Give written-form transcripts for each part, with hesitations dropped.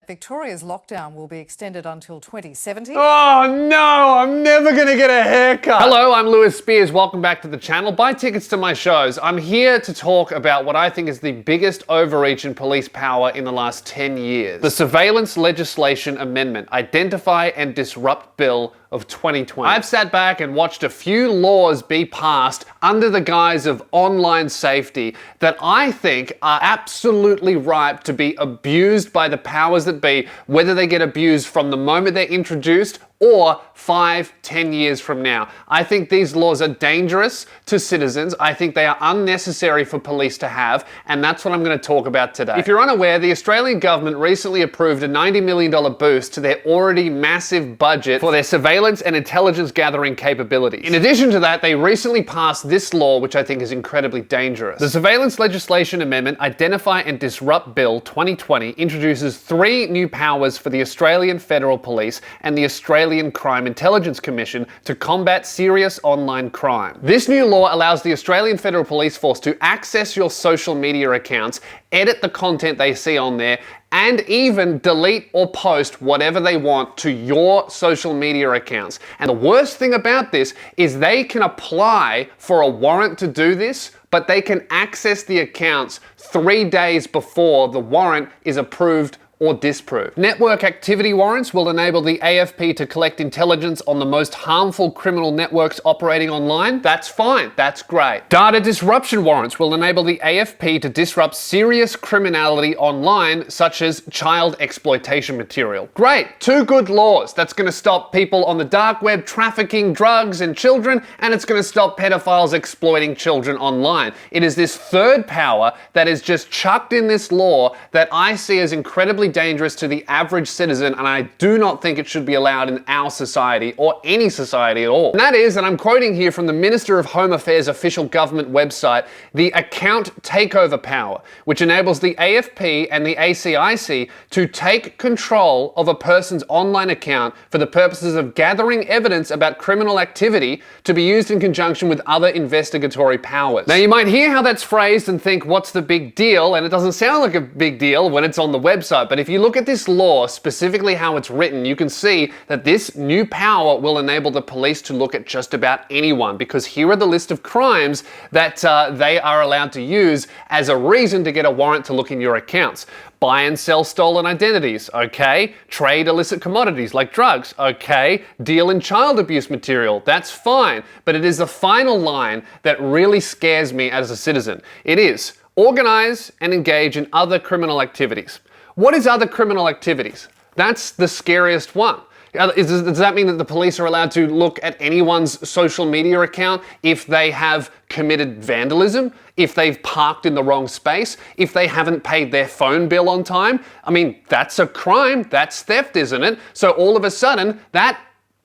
Victoria's lockdown will be extended until 2070. Oh no, I'm never gonna get a haircut. Hello, I'm Lewis Spears. Welcome back to the channel. Buy tickets to my shows. I'm here to talk about what I think is the biggest overreach in police power in the last 10 years. The Surveillance Legislation Amendment, Identify and Disrupt Bill of 2020. I've sat back and watched a few laws be passed under the guise of online safety that I think are absolutely ripe to be abused by the powers that be, whether they get abused from the moment they're introduced or 5-10 years from now. I think these laws are dangerous to citizens. I think they are unnecessary for police to have, and that's what I'm going to talk about today. If you're unaware, the Australian government recently approved a $90 million boost to their already massive budget for their surveillance and intelligence gathering capabilities. In addition to that, they recently passed this law, which I think is incredibly dangerous. The Surveillance Legislation Amendment, Identify and Disrupt Bill 2020 introduces 3 new powers for the Australian Federal Police and the Australian Crime Intelligence Commission to combat serious online crime. This new law allows the Australian Federal Police Force to access your social media accounts, edit the content they see on there, and even delete or post whatever they want to your social media accounts. And the worst thing about this is they can apply for a warrant to do this, but they can access the accounts 3 days before the warrant is approved or disproved. Network activity warrants will enable the AFP to collect intelligence on the most harmful criminal networks operating online. That's fine, that's great. Data disruption warrants will enable the AFP to disrupt serious criminality online, such as child exploitation material. Great, 2 good laws. That's gonna stop people on the dark web trafficking drugs and children, and it's gonna stop pedophiles exploiting children online. It is this third power that is just chucked in this law that I see as incredibly dangerous to the average citizen, and I do not think it should be allowed in our society or any society at all. And that is, and I'm quoting here from the Minister of Home Affairs official government website, the account takeover power, which enables the AFP and the ACIC to take control of a person's online account for the purposes of gathering evidence about criminal activity to be used in conjunction with other investigatory powers. Now, you might hear how that's phrased and think, what's the big deal? And it doesn't sound like a big deal when it's on the website, but if you look at this law, specifically how it's written, you can see that this new power will enable the police to look at just about anyone, because here are the list of crimes that they are allowed to use as a reason to get a warrant to look in your accounts. Buy and sell stolen identities, okay. Trade illicit commodities like drugs, okay. Deal in child abuse material, that's fine. But it is the final line that really scares me as a citizen. It is organize and engage in other criminal activities. What is other criminal activities? That's the scariest one. Does that mean that the police are allowed to look at anyone's social media account if they have committed vandalism, if they've parked in the wrong space, if they haven't paid their phone bill on time? I mean, that's a crime, that's theft, isn't it? So all of a sudden, that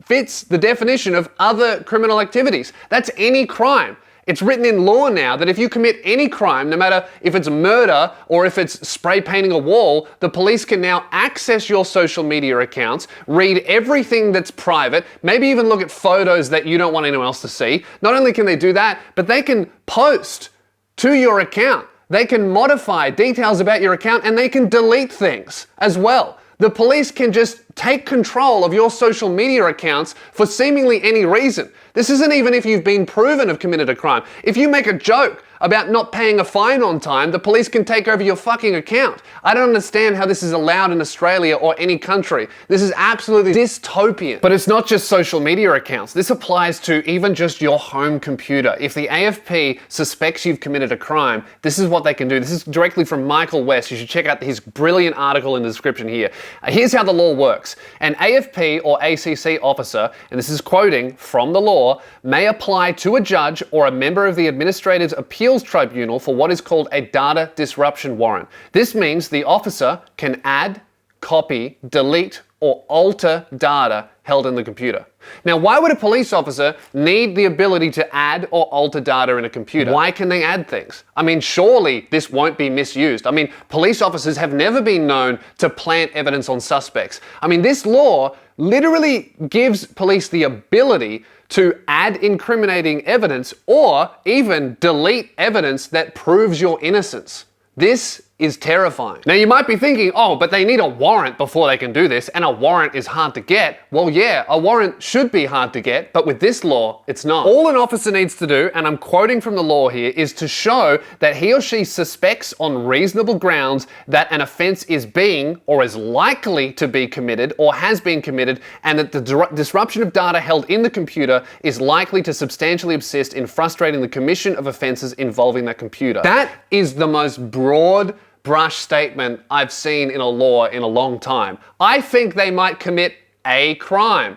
fits the definition of other criminal activities. That's any crime. It's written in law now that if you commit any crime, no matter if it's murder or if it's spray painting a wall, the police can now access your social media accounts, read everything that's private, maybe even look at photos that you don't want anyone else to see. Not only can they do that, but they can post to your account. They can modify details about your account, and they can delete things as well. The police can just take control of your social media accounts for seemingly any reason. This isn't even if you've been proven have committed a crime. If you make a joke about not paying a fine on time, the police can take over your fucking account. I don't understand how this is allowed in Australia or any country. This is absolutely dystopian. But it's not just social media accounts. This applies to even just your home computer. If the AFP suspects you've committed a crime, this is what they can do. This is directly from Michael West. You should check out his brilliant article in the description here. Here's how the law works. An AFP or ACC officer, and this is quoting from the law, may apply to a judge or a member of the Administrative Appeals Tribunal for what is called a data disruption warrant. This means the officer can add, copy, delete, or alter data held in the computer. Now, why would a police officer need the ability to add or alter data in a computer? Why can they add things? I mean, surely this won't be misused. I mean, police officers have never been known to plant evidence on suspects. I mean, this law literally gives police the ability to add incriminating evidence or even delete evidence that proves your innocence. This is terrifying. Now you might be thinking, oh, but they need a warrant before they can do this, and a warrant is hard to get. Well, yeah, a warrant should be hard to get, but with this law, it's not. All an officer needs to do, and I'm quoting from the law here, is to show that he or she suspects on reasonable grounds that an offense is being or is likely to be committed or has been committed, and that the disruption of data held in the computer is likely to substantially assist in frustrating the commission of offenses involving that computer. That is the most broad brush statement I've seen in a law in a long time. I think they might commit a crime.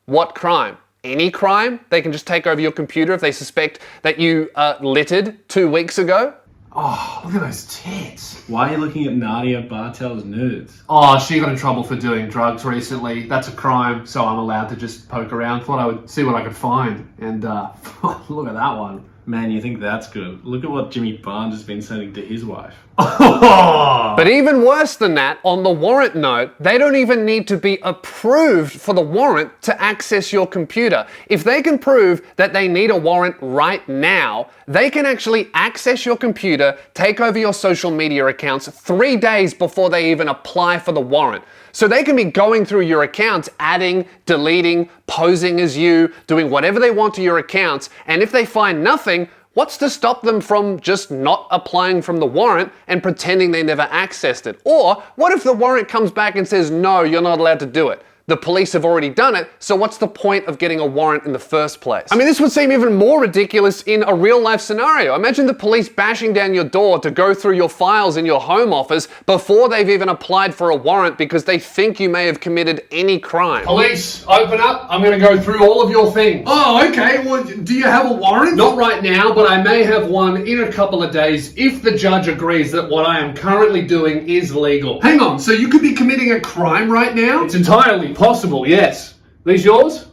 What crime? Any crime? They can just take over your computer if they suspect that you littered 2 weeks ago? Oh, look at those tits. Why are you looking at Nadia Bartel's nudes? Oh, she got in trouble for doing drugs recently. That's a crime, so I'm allowed to just poke around. Thought I would see what I could find. And look at that one. Man, you think that's good? Look at what Jimmy Barnes has been sending to his wife. But even worse than that, on the warrant note, they don't even need to be approved for the warrant to access your computer. If they can prove that they need a warrant right now, they can actually access your computer, take over your social media accounts 3 days before they even apply for the warrant. So they can be going through your accounts, adding, deleting, posing as you, doing whatever they want to your accounts, and if they find nothing, what's to stop them from just not applying from the warrant and pretending they never accessed it? Or what if the warrant comes back and says, no, you're not allowed to do it? The police have already done it, so what's the point of getting a warrant in the first place? I mean, this would seem even more ridiculous in a real life scenario. Imagine the police bashing down your door to go through your files in your home office before they've even applied for a warrant because they think you may have committed any crime. Police, open up. I'm going to go through all of your things. Oh, okay. Well, do you have a warrant? Not right now, but I may have one in a couple of days if the judge agrees that what I am currently doing is legal. Hang on, so you could be committing a crime right now? It's entirely possible, yes. These yours?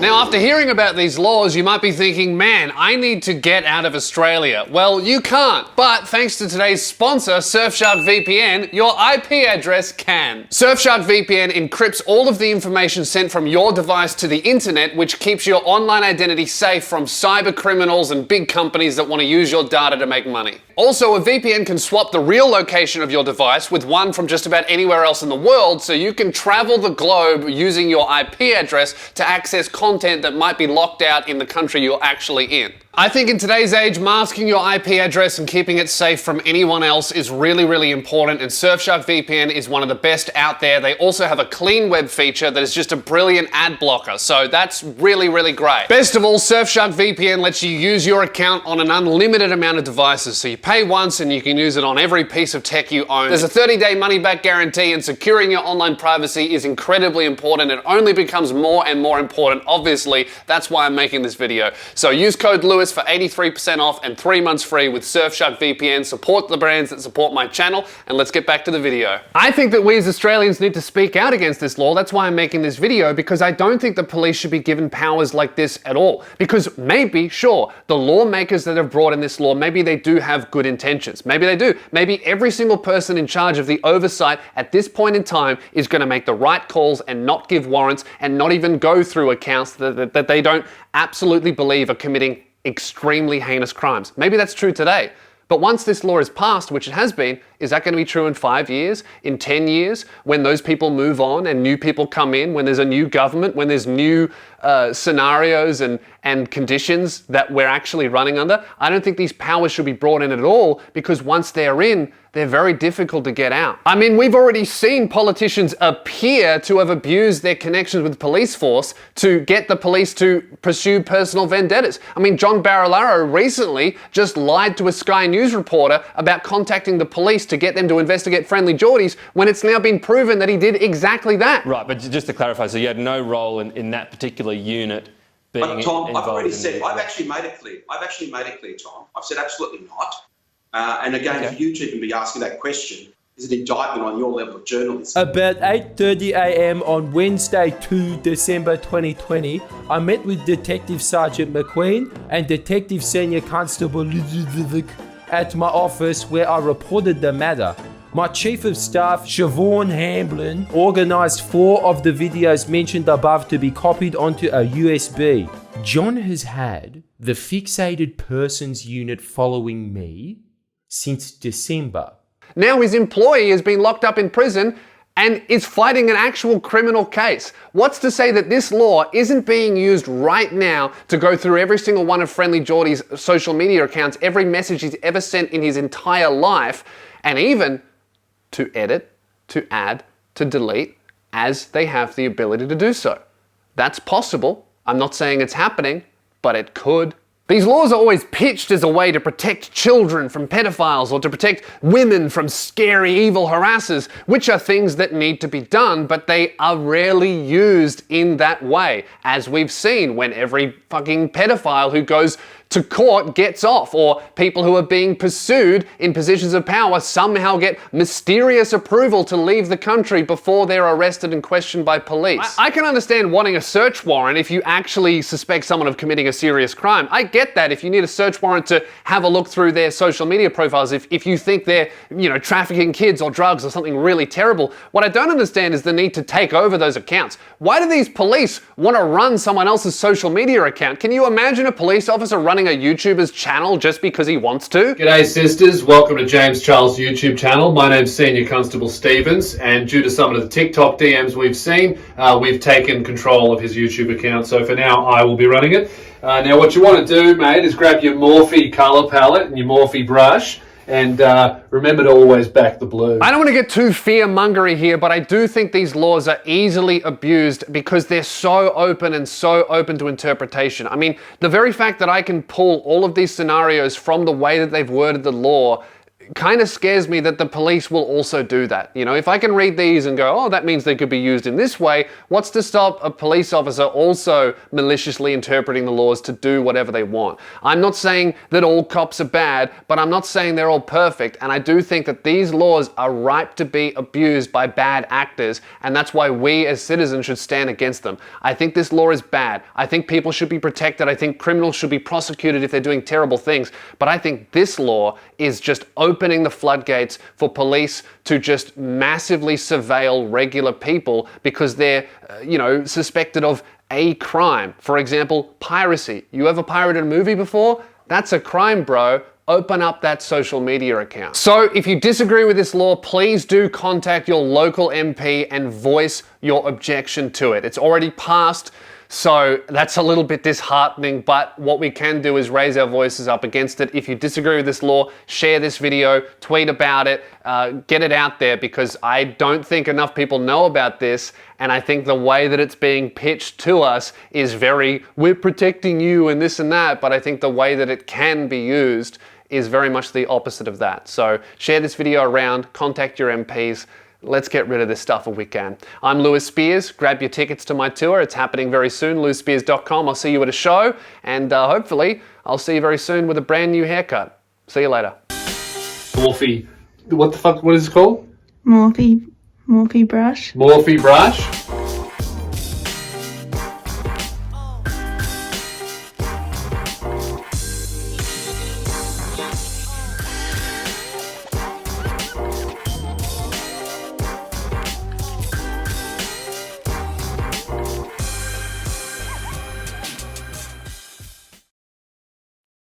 Now, after hearing about these laws, you might be thinking, man, I need to get out of Australia. Well, you can't, but thanks to today's sponsor, Surfshark VPN, your IP address can. Surfshark VPN encrypts all of the information sent from your device to the internet, which keeps your online identity safe from cyber criminals and big companies that want to use your data to make money. Also, a VPN can swap the real location of your device with one from just about anywhere else in the world, so you can travel the globe using your IP address to access content that might be locked out in the country you're actually in. I think in today's age, masking your IP address and keeping it safe from anyone else is really, really important, and Surfshark VPN is one of the best out there. They also have a clean web feature that is just a brilliant ad blocker, so that's really, really great. Best of all, Surfshark VPN lets you use your account on an unlimited amount of devices, so you pay once and you can use it on every piece of tech you own. There's a 30-day money-back guarantee, and securing your online privacy is incredibly important. It only becomes more and more important, obviously. That's why I'm making this video. So use code Lewis for 83% off and 3 months free with Surfshark VPN. Support the brands that support my channel, and let's get back to the video. I think that we as Australians need to speak out against this law. That's why I'm making this video, because I don't think the police should be given powers like this at all. Because maybe, sure, the lawmakers that have brought in this law, maybe they do have good intentions. Maybe they do. Maybe every single person in charge of the oversight at this point in time is going to make the right calls and not give warrants and not even go through accounts that they don't absolutely believe are committing extremely heinous crimes. Maybe that's true today. But once this law is passed, which it has been, is that going to be true in 5 years, in 10 years, when those people move on and new people come in, when there's a new government, when there's new scenarios and conditions that we're actually running under? I don't think these powers should be brought in at all, because once they're in, they're very difficult to get out. I mean, we've already seen politicians appear to have abused their connections with the police force to get the police to pursue personal vendettas. I mean, John Barilaro recently just lied to a Sky News reporter about contacting the police to get them to investigate Friendly Geordies, when it's now been proven that he did exactly that. Right, but just to clarify, so you had no role in that particular unit being But Tom, involved I've already in said, the... I've actually made it clear, Tom. I've said absolutely not. And again, Okay. for you to even be asking that question is an indictment on your level of journalism. About 8:30 a.m. on Wednesday, 2 December 2020, I met with Detective Sergeant McQueen and Detective Senior Constable Ludovic at my office, where I reported the matter. My Chief of Staff, Siobhan Hamblin, organised 4 of the videos mentioned above to be copied onto a USB. John has had the fixated persons unit following me since December. Now his employee has been locked up in prison and is fighting an actual criminal case. What's to say that this law isn't being used right now to go through every single one of Friendly Jordy's social media accounts, every message he's ever sent in his entire life, and even to edit, to add, to delete, as they have the ability to do so. That's possible. I'm not saying it's happening, but it could. These laws are always pitched as a way to protect children from pedophiles or to protect women from scary evil harassers, which are things that need to be done, but they are rarely used in that way, as we've seen when every fucking pedophile who goes to court gets off, or people who are being pursued in positions of power somehow get mysterious approval to leave the country before they're arrested and questioned by police. I can understand wanting a search warrant if you actually suspect someone of committing a serious crime. I get that if you need a search warrant to have a look through their social media profiles, if you think they're, trafficking kids or drugs or something really terrible. What I don't understand is the need to take over those accounts. Why do these police want to run someone else's social media account? Can you imagine a police officer running a YouTuber's channel just because he wants to? G'day sisters, welcome to James Charles' YouTube channel. My name's Senior Constable Stevens, and due to some of the TikTok DMs we've seen, we've taken control of his YouTube account, so for now I will be running it. Now what you want to do, mate, is grab your Morphe colour palette and your Morphe brush, and remember to always back the blue. I don't want to get too fear-mongery here, but I do think these laws are easily abused because they're so open and so open to interpretation. I mean, the very fact that I can pull all of these scenarios from the way that they've worded the law kind of scares me that the police will also do that. If I can read these and go, oh, that means they could be used in this way, what's to stop a police officer also maliciously interpreting the laws to do whatever they want? I'm not saying that all cops are bad, but I'm not saying they're all perfect, and I do think that these laws are ripe to be abused by bad actors, and that's why we as citizens should stand against them. I think this law is bad. I think people should be protected. I think criminals should be prosecuted if they're doing terrible things, but I think this law is just opening the floodgates for police to just massively surveil regular people because they're, suspected of a crime. For example, piracy. You ever pirated a movie before? That's a crime, bro. Open up that social media account. So if you disagree with this law, please do contact your local MP and voice your objection to it. It's already passed, so that's a little bit disheartening, but what we can do is raise our voices up against it. If you disagree with this law, share this video, tweet about it, get it out there, because I don't think enough people know about this, and I think the way that it's being pitched to us is we're protecting you and this and that, but I think the way that it can be used is very much the opposite of that. So share this video around, contact your MPs, let's get rid of this stuff if we can. I'm Lewis Spears. Grab your tickets to my tour. It's happening very soon, lewispears.com. I'll see you at a show, and hopefully I'll see you very soon with a brand new haircut. See you later. Morphe, what is it called? Morphe brush. Morphe brush.